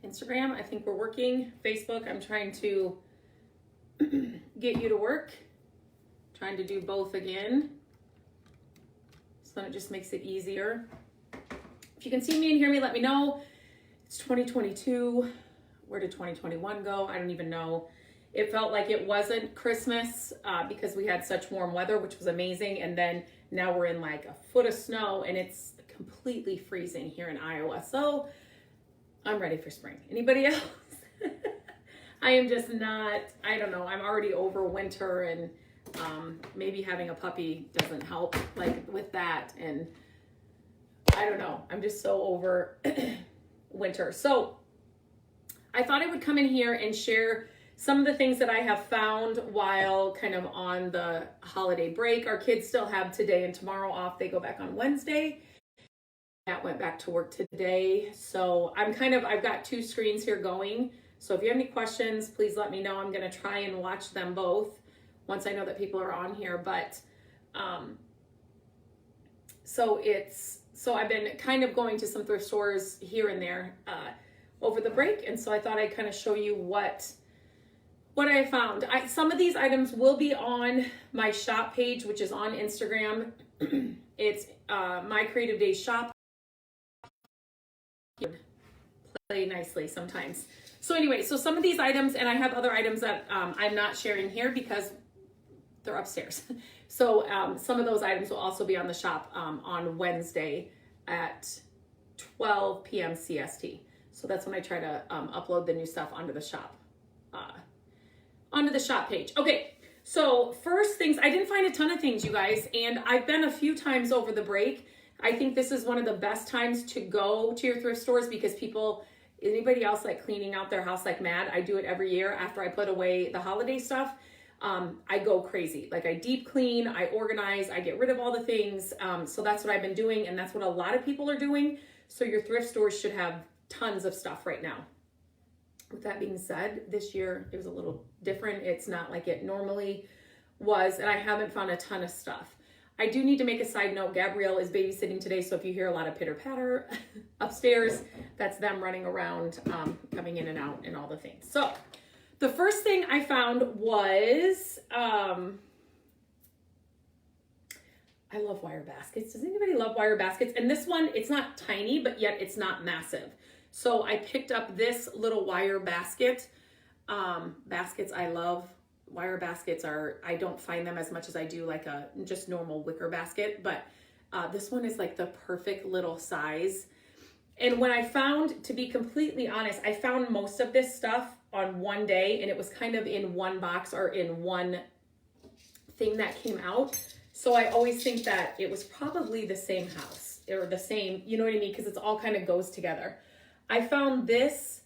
Instagram, I think we're working. Facebook, I'm trying to get you to work. Trying to do both again. So it just makes it easier. If you can see me and hear me, let me know. It's 2022. Where did 2021 go? I don't even know. It felt like it wasn't Christmas because we had such warm weather, which was amazing. And then now we're in like a foot of snow and it's completely freezing here in Iowa. So I'm ready for spring. Anybody else? I am just not, I don't know. I'm already over winter, and maybe having a puppy doesn't help like with that. And I don't know. I'm just so over winter. So I thought I would come in here and share some of the things that I have found while kind of on the holiday break. Our kids still have today and tomorrow off. They go back on Wednesday. Matt went back to work today. So I've got two screens here going. So if you have any questions, please let me know. I'm going to try and watch them both once I know that people are on here. But so I've been kind of going to some thrift stores here and there over the break. And so I thought I'd kind of show you what I found. Some of these items will be on my shop page, which is on Instagram. It's My Creative Days Shop. Play nicely sometimes. So anyway, so some of these items, and I have other items that I'm not sharing here because they're upstairs. So some of those items will also be on the shop on Wednesday at 12 p.m. CST. So that's when I try to upload the new stuff onto the shop page. Okay, so first things, I didn't find a ton of things, you guys, and I've been a few times over the break. I think this is one of the best times to go to your thrift stores because anybody else like cleaning out their house like mad? I do it every year after I put away the holiday stuff. I go crazy. Like I deep clean, I organize, I get rid of all the things. So that's what I've been doing, and that's what a lot of people are doing. So your thrift stores should have tons of stuff right now. With that being said, this year it was a little different. It's not like it normally was, and I haven't found a ton of stuff. I do need to make a side note. Gabrielle is babysitting today, so if you hear a lot of pitter patter upstairs, that's them running around, coming in and out and all the things. So the first thing I found was, I love wire baskets. Does anybody love wire baskets? And this one, it's not tiny, but yet it's not massive. So I picked up this little wire basket. Baskets I love. Wire baskets I don't find them as much as I do like a just normal wicker basket, but this one is like the perfect little size. And when I found, to be completely honest, I found most of this stuff on one day, and it was kind of in one box or in one thing that came out. So I always think that it was probably the same house or the same, you know what I mean? Because it's all kind of goes together. I found this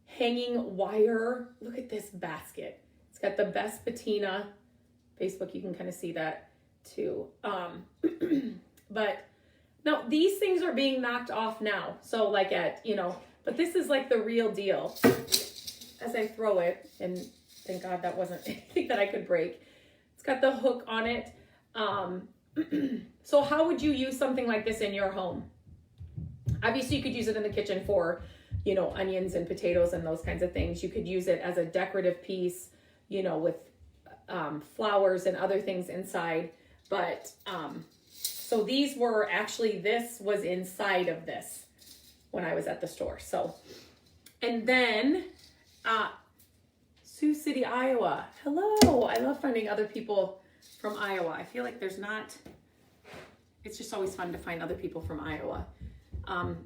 hanging wire. Look at this basket. It's got the best patina. Facebook, you can kind of see that too. But no, these things are being knocked off now. So like but this is like the real deal. As I throw it, and thank God that wasn't anything that I could break. It's got the hook on it. So how would you use something like this in your home? Obviously, you could use it in the kitchen for, onions and potatoes and those kinds of things. You could use it as a decorative piece, with flowers and other things inside. But so these were actually, this was inside of this when I was at the store. So, and then Sioux City, Iowa. Hello. I love finding other people from Iowa. I feel like it's just always fun to find other people from Iowa.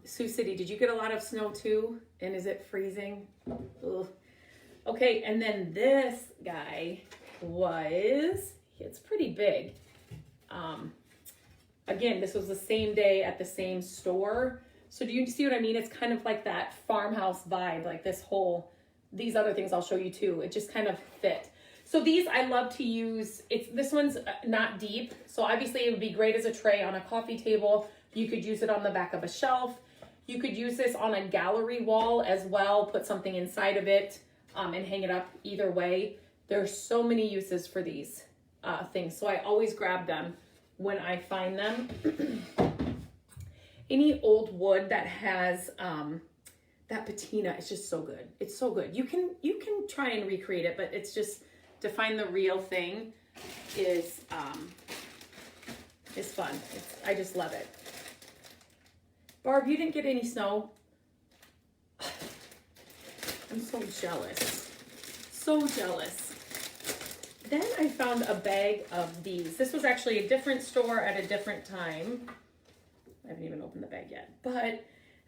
Sioux City, did you get a lot of snow too? And is it freezing? Ugh. Okay, and then this guy it's pretty big. Again, this was the same day at the same store. So do you see what I mean? It's kind of like that farmhouse vibe, like these other things I'll show you too. It just kind of fit. So these I love to use. This one's not deep. So obviously it would be great as a tray on a coffee table. You could use it on the back of a shelf. You could use this on a gallery wall as well. Put something inside of it and hang it up either way. There's so many uses for these things. So I always grab them when I find them. Any old wood that has that patina is just so good. It's so good. You can try and recreate it, but it's just, to find the real thing is fun. I just love it. Barb, you didn't get any snow? I'm so jealous. So jealous. Then I found a bag of these. This was actually a different store at a different time. I haven't even opened the bag yet. But have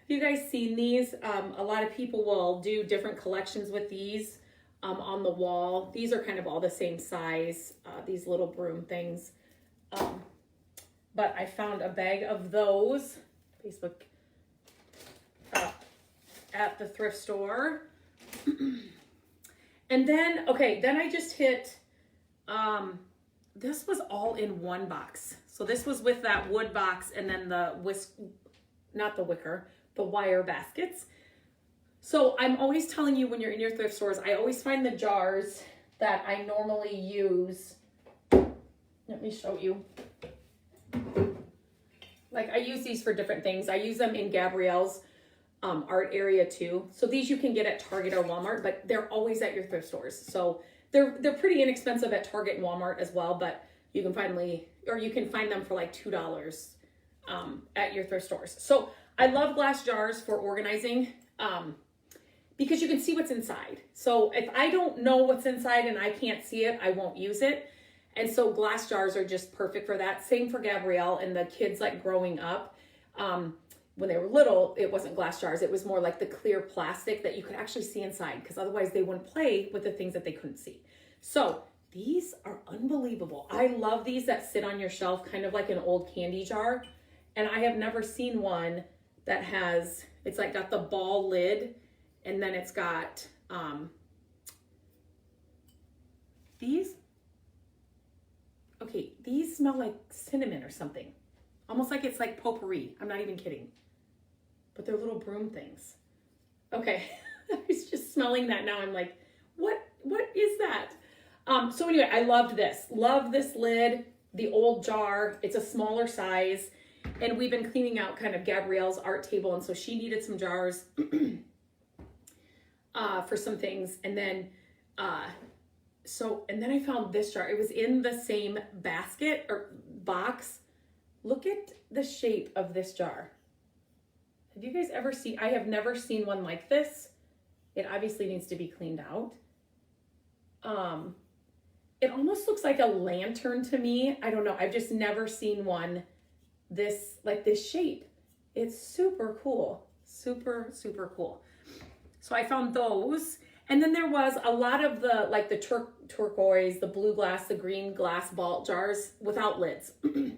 you guys seen these? A lot of people will do different collections with these on the wall. These are kind of all the same size, these little broom things. But I found a bag of those, Facebook, at the thrift store. And then, okay, then I just hit, this was all in one box. So this was with that wood box and then the the wire baskets. So I'm always telling you, when you're in your thrift stores, I always find the jars that I normally use. Let me show you. Like, I use these for different things. I use them in Gabrielle's art area too. So these you can get at Target or Walmart, but they're always at your thrift stores. So they're pretty inexpensive at Target and Walmart as well, but you can find them for like $2 at your thrift stores. So I love glass jars for organizing because you can see what's inside. So if I don't know what's inside and I can't see it, I won't use it. And so glass jars are just perfect for that. Same for Gabrielle and the kids, like growing up. When they were little, it wasn't glass jars. It was more like the clear plastic that you could actually see inside, because otherwise they wouldn't play with the things that they couldn't see. So these are unbelievable. I love these that sit on your shelf, kind of like an old candy jar. And I have never seen one that has, it's like got the ball lid, and then it's got these. Okay, these smell like cinnamon or something. Almost like it's like potpourri. I'm not even kidding. But they're little broom things. Okay, I was just smelling that now. I'm like, what is that? So anyway, I loved this. Love this lid, the old jar. It's a smaller size. And we've been cleaning out kind of Gabrielle's art table. And so she needed some jars for some things. And then, and then I found this jar. It was in the same basket or box. Look at the shape of this jar. Have you guys ever seen, I have never seen one like this. It obviously needs to be cleaned out. It almost looks like a lantern to me. I don't know. I've just never seen one like this shape. It's super cool. Super, super cool. So I found those. And then there was a lot of the, like the turquoise, the blue glass, the green glass ball jars without lids.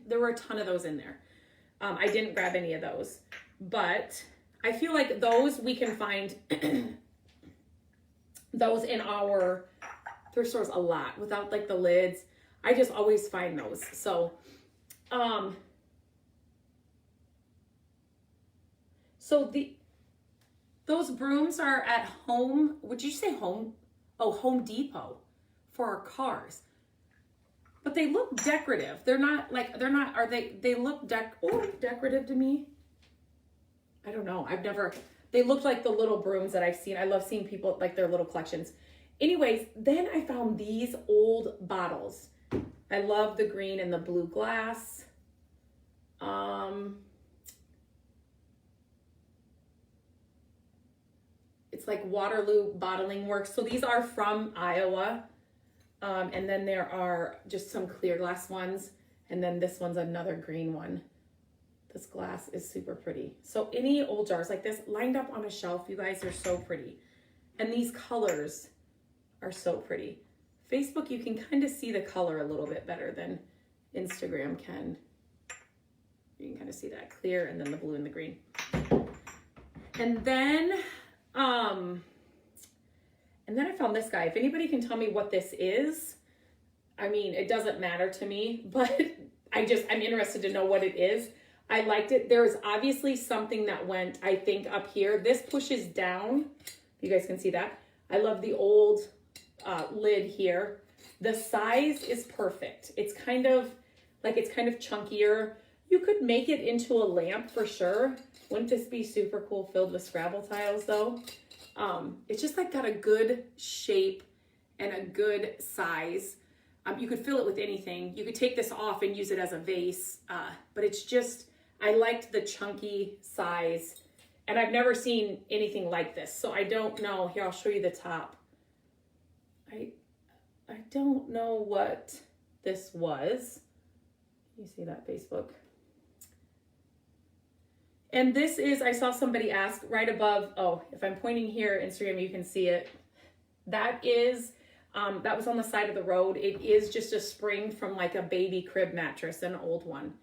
There were a ton of those in there. I didn't grab any of those, but I feel like those we can find those in our thrift stores a lot without like the lids. I just always find those. So, those brooms are at Home, would you say Home? Oh, Home Depot for our cars. But they look decorative. They look decorative to me. I don't know. They look like the little brooms that I've seen. I love seeing people like their little collections. Anyways, then I found these old bottles. I love the green and the blue glass. It's like Waterloo Bottling Works. So these are from Iowa. And then there are just some clear glass ones. And then this one's another green one. This glass is super pretty. So any old jars like this lined up on a shelf, you guys, are so pretty. And these colors are so pretty. Facebook, you can kind of see the color a little bit better than Instagram can. You can kind of see that clear and then the blue and the green. And then I found this guy. If anybody can tell me what this is, I mean, it doesn't matter to me, but I'm interested to know what it is. I liked it. There's obviously something that went, I think, up here. This pushes down. You guys can see that. I love the old lid here. The size is perfect. It's kind of chunkier. You could make it into a lamp for sure. Wouldn't this be super cool filled with Scrabble tiles though? It's just like got a good shape and a good size. You could fill it with anything. You could take this off and use it as a vase, but it's just, I liked the chunky size, and I've never seen anything like this, so I don't know. Here, I'll show you the top. I don't know what this was. You see that, Facebook? And this is, I saw somebody ask right above, oh, if I'm pointing here, Instagram, you can see it. That is, that was on the side of the road. It is just a spring from like a baby crib mattress, an old one.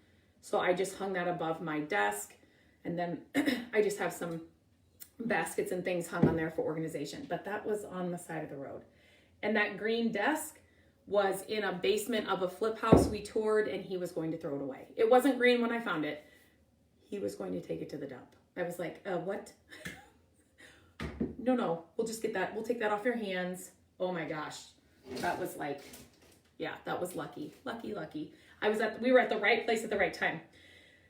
So I just hung that above my desk. And then I just have some baskets and things hung on there for organization. But that was on the side of the road. And that green desk was in a basement of a flip house we toured, and he was going to throw it away. It wasn't green when I found it. He was going to take it to the dump. I was like, what? No, we'll just get that. We'll take that off your hands. Oh my gosh. That was like, yeah, that was lucky. Lucky. We were at the right place at the right time.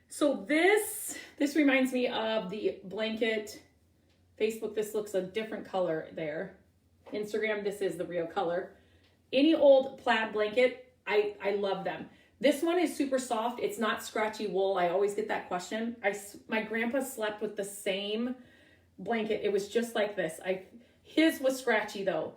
So this reminds me of the blanket. Facebook, this looks a different color there. Instagram, this is the real color. Any old plaid blanket, I love them. This one is super soft. It's not scratchy wool. I always get that question. My grandpa slept with the same blanket. It was just like this. His was scratchy though.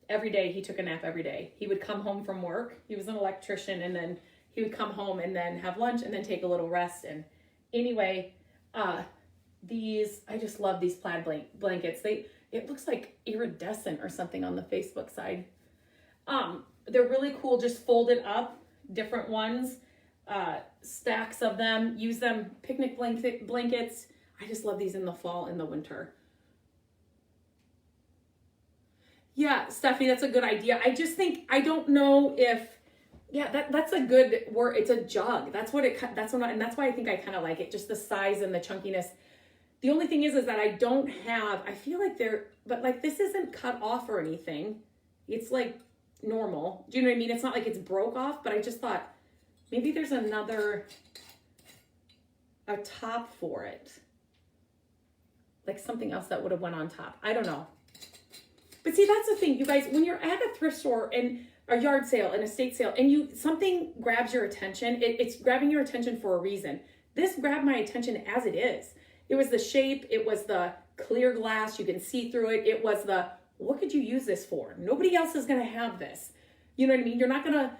Every day he took a nap every day. He would come home from work. He was an electrician, and then he would come home and then have lunch and then take a little rest. And anyway, I just love these plaid blankets. It looks like iridescent or something on the Facebook side. They're really cool. Just folded up, different ones, stacks of them. Use them, picnic blankets. I just love these in the fall and the winter. Yeah, Stephanie, that's a good idea. I just think, I don't know if, yeah, that's a good word. It's a jug. That's why I think I kind of like it. Just the size and the chunkiness. The only thing is that I feel like but like this isn't cut off or anything. It's like normal. Do you know what I mean? It's not like it's broke off, but I just thought maybe there's a top for it. Like something else that would have went on top. I don't know. But see, that's the thing, you guys, when you're at a thrift store and a yard sale, an estate sale, and something grabs your attention, it's grabbing your attention for a reason. This grabbed my attention as it is. It was the shape, it was the clear glass, you can see through it. It was what could you use this for? Nobody else is gonna have this. You know what I mean? You're not gonna,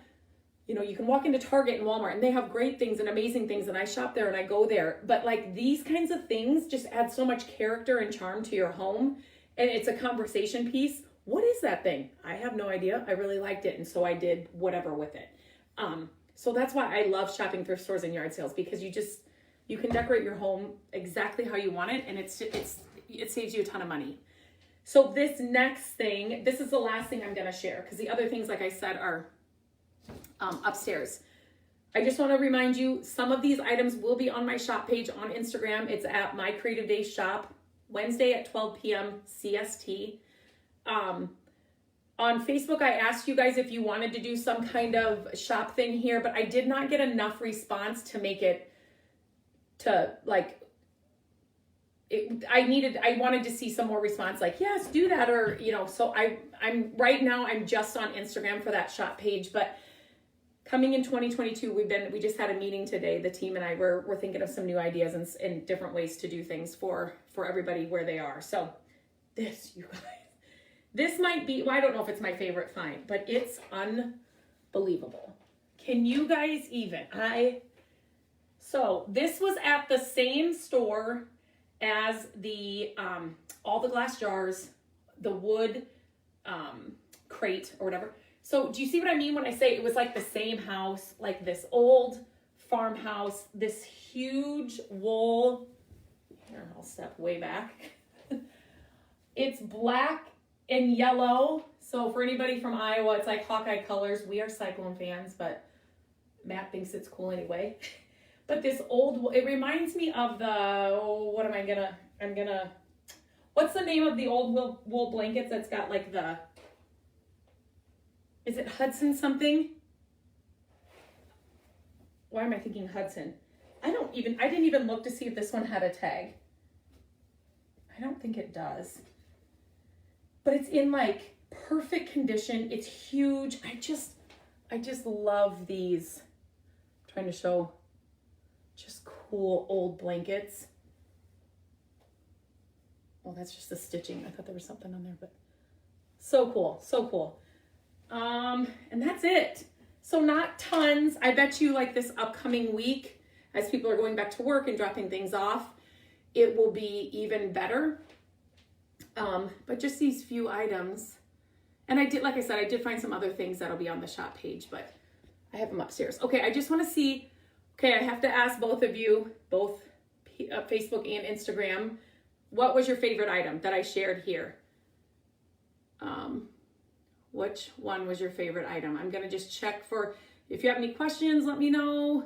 you can walk into Target and Walmart and they have great things and amazing things, and I shop there and I go there. But like these kinds of things just add so much character and charm to your home. And it's a conversation piece. What is that thing? I have no idea. I really liked it, and so I did whatever with it. So that's why I love shopping thrift stores and yard sales, because you can decorate your home exactly how you want it, and it saves you a ton of money. So this next thing, this is the last thing I'm gonna share, because the other things, like I said, are upstairs. I just want to remind you, some of these items will be on my shop page on Instagram. It's at My Creative Day Shop. Wednesday at 12 p.m. CST. On Facebook, I asked you guys if you wanted to do some kind of shop thing here, but I did not get enough response to make it I wanted to see some more response, like, yes, do that, or, so I'm right now, I'm just on Instagram for that shop page, but coming in 2022, we just had a meeting today. The team and I we're thinking of some new ideas and different ways to do things for everybody where they are. So you guys, this might be, well, I don't know if it's my favorite find, but it's unbelievable. Can you guys even? So this was at the same store as the all the glass jars, the wood crate or whatever. So do you see what I mean when I say it was like the same house, like this old farmhouse, this huge wool. Here, I'll step way back. It's black and yellow. So for anybody from Iowa, it's like Hawkeye colors. We are Cyclone fans, but Matt thinks it's cool anyway. But this old, it reminds me of what's the name of the old wool blankets that's got like is it Hudson something? Why am I thinking Hudson? I didn't even look to see if this one had a tag. I don't think it does. But it's in like perfect condition. It's huge. I just love these. I'm trying to show just cool old blankets. Well, that's just the stitching. I thought there was something on there, but so cool, so cool. And that's it. So not tons. I bet you like this upcoming week, as people are going back to work and dropping things off, it will be even better. But just these few items. And I did, like I said, I did find some other things that'll be on the shop page, but I have them upstairs. Okay, I just want to see, okay, I have to ask both of you, both Facebook and Instagram, what was your favorite item that I shared here? Which one was your favorite item? I'm going to just check for, if you have any questions, let me know.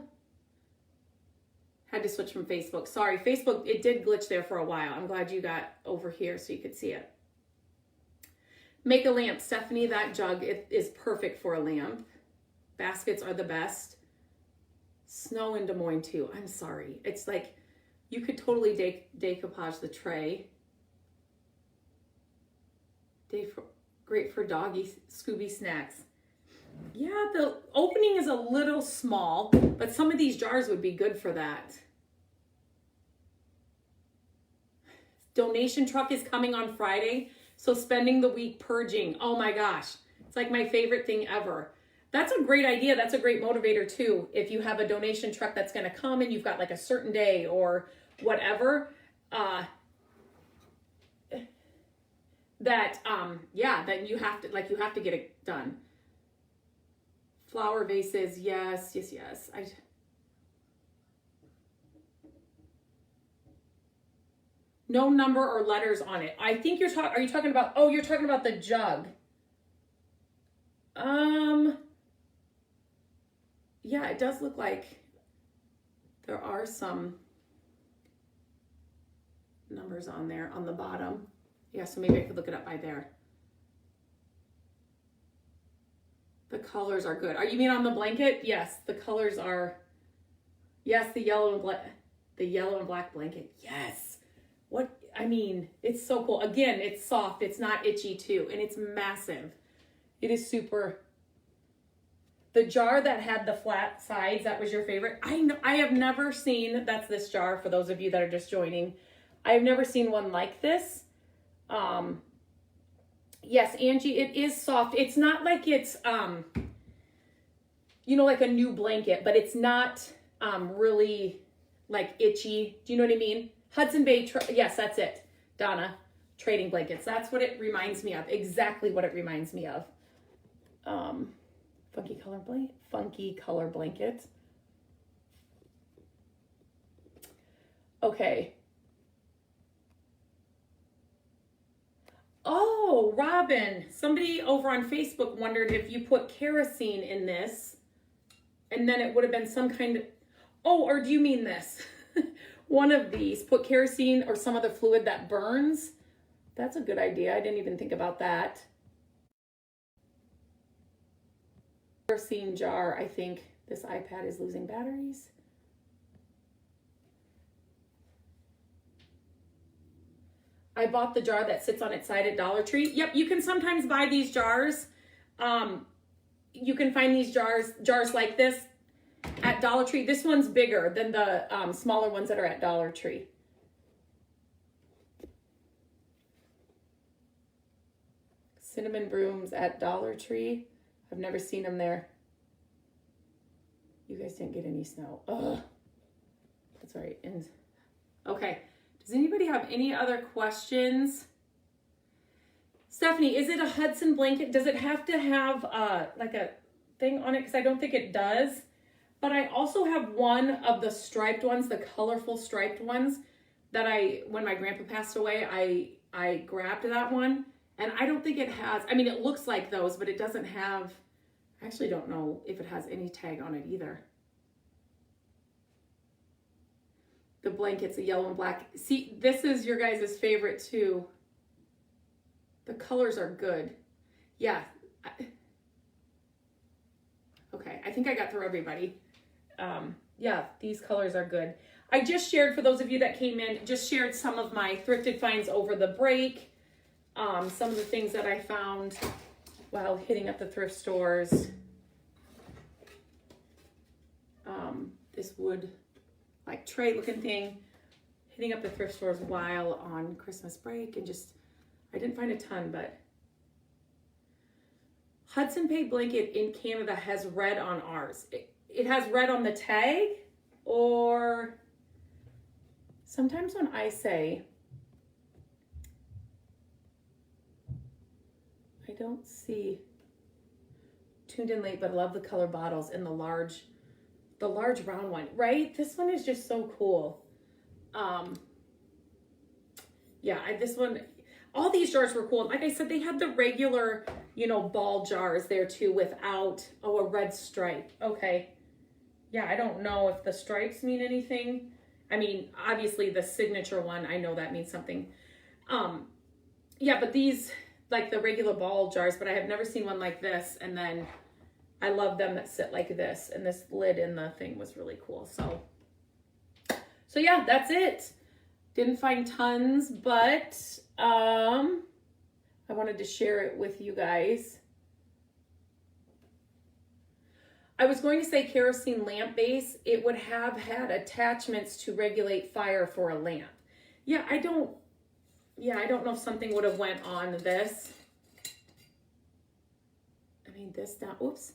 Had to switch from Facebook. Sorry, Facebook, it did glitch there for a while. I'm glad you got over here so you could see it. Make a lamp. Stephanie, that jug, it is perfect for a lamp. Baskets are the best. Snow in Des Moines too. I'm sorry. It's like, you could totally decoupage the tray. Great for doggy Scooby snacks. Yeah, the opening is a little small, but some of these jars would be good for that. Donation truck is coming on Friday, so spending the week purging. Oh my gosh, it's like my favorite thing ever. That's a great idea. That's a great motivator too. If you have a donation truck that's going to come and you've got like a certain day or whatever, that you have to get it done. Flower vases, yes. No number or letters on it. I think you're talking about, oh, you're talking about the jug. Yeah, it does look like there are some numbers on there on the bottom. Yeah, so maybe I could look it up by there. The colors are good. You mean on the blanket? Yes, the colors are, yes, the yellow and black blanket. Yes. It's so cool. Again, it's soft. It's not itchy too. And it's massive. It is super. The jar that had the flat sides, that was your favorite. I have never seen, that's this jar for those of you that are just joining. I have never seen one like this. Yes, Angie, it is soft. It's not like it's, like a new blanket, but it's not really like itchy. Do you know what I mean? Hudson Bay, yes, that's it. Donna, trading blankets. That's what it reminds me of. Exactly what it reminds me of. Funky color blanket. Okay. Oh, Robin, somebody over on Facebook wondered if you put kerosene in this and then it would have been some kind of, or do you mean this? One of these, put kerosene or some other fluid that burns. That's a good idea. I didn't even think about that. Kerosene jar, I think this iPad is losing batteries. I bought the jar that sits on its side at Dollar Tree. Yep, you can sometimes buy these jars. You can find these jars like this at Dollar Tree. This one's bigger than the smaller ones that are at Dollar Tree. Cinnamon brooms at Dollar Tree. I've never seen them there. You guys didn't get any snow. Ugh. That's all right. Okay. Does anybody have any other questions? Stephanie, is it a Hudson blanket? Does it have to have like a thing on it? Because I don't think it does. But I also have one of the striped ones, the colorful striped ones that when my grandpa passed away, I grabbed that one. And I don't think it has, it looks like those, but it doesn't have, I actually don't know if it has any tag on it either. The blankets, the yellow and black. See, this is your guys' favorite too. The colors are good. Yeah. Okay, I think I got through everybody. yeah, these colors are good. I just shared, for those of you that came in, just shared some of my thrifted finds over the break. Some of the things that I found while hitting up the thrift stores. This wood, like tray looking thing, hitting up the thrift stores while on Christmas break, and just, I didn't find a ton, but Hudson Bay blanket in Canada has red on ours. It has red on the tag, or sometimes when I say, I don't see, tuned in late, but I love the color bottles and the large round one, right? This one is just so cool. Yeah, this one, all these jars were cool. Like I said, they had the regular, you know, ball jars there too without, oh, a red stripe. Okay. Yeah, I don't know if the stripes mean anything. I mean, obviously the signature one, I know that means something. Yeah, but these, like the regular ball jars, but I have never seen one like this. And then I love them that sit like this, and this lid in the thing was really cool. So yeah, that's it. Didn't find tons, but I wanted to share it with you guys. I was going to say kerosene lamp base. It would have had attachments to regulate fire for a lamp. Yeah, I don't know if something would have went on this. I mean, this down, oops.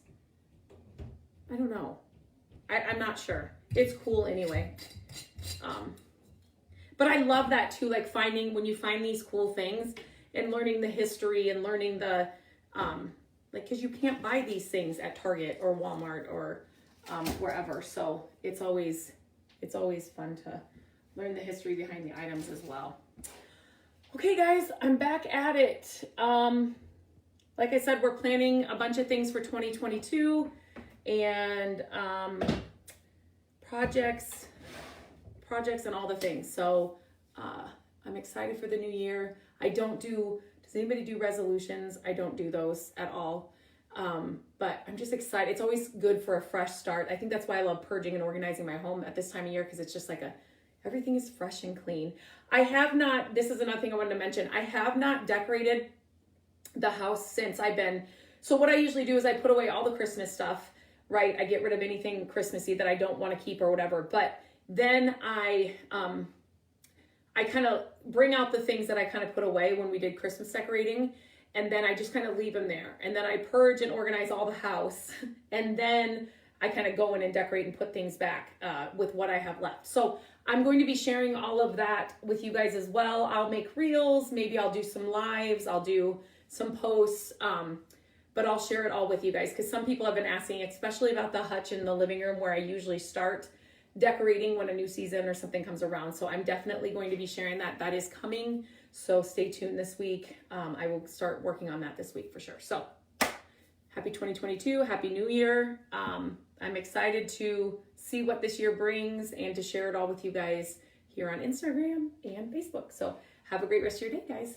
I don't know. I'm not sure. It's cool anyway. But I love that too, like finding, when you find these cool things and learning the history and learning the, like, cause you can't buy these things at Target or Walmart or wherever. So it's always fun to learn the history behind the items as well. Okay guys, I'm back at it. Like I said, we're planning a bunch of things for 2022 and projects and all the things. So I'm excited for the new year. Does anybody do resolutions? I don't do those at all. But I'm just excited. It's always good for a fresh start. I think that's why I love purging and organizing my home at this time of year, because it's just like everything is fresh and clean. This is another thing I wanted to mention. I have not decorated the house since so what I usually do is I put away all the Christmas stuff, right? I get rid of anything Christmassy that I don't want to keep or whatever. But then I kind of bring out the things that I kind of put away when we did Christmas decorating, and then I just kind of leave them there. And then I purge and organize all the house, and then I kind of go in and decorate and put things back with what I have left. So I'm going to be sharing all of that with you guys as well. I'll make reels, maybe I'll do some lives, I'll do some posts, but I'll share it all with you guys, because some people have been asking, especially about the hutch in the living room where I usually start decorating when a new season or something comes around. So I'm definitely going to be sharing that. That is coming. So stay tuned this week. I will start working on that this week for sure. So happy 2022, happy new year. I'm excited to see what this year brings and to share it all with you guys here on Instagram and Facebook. So have a great rest of your day, guys.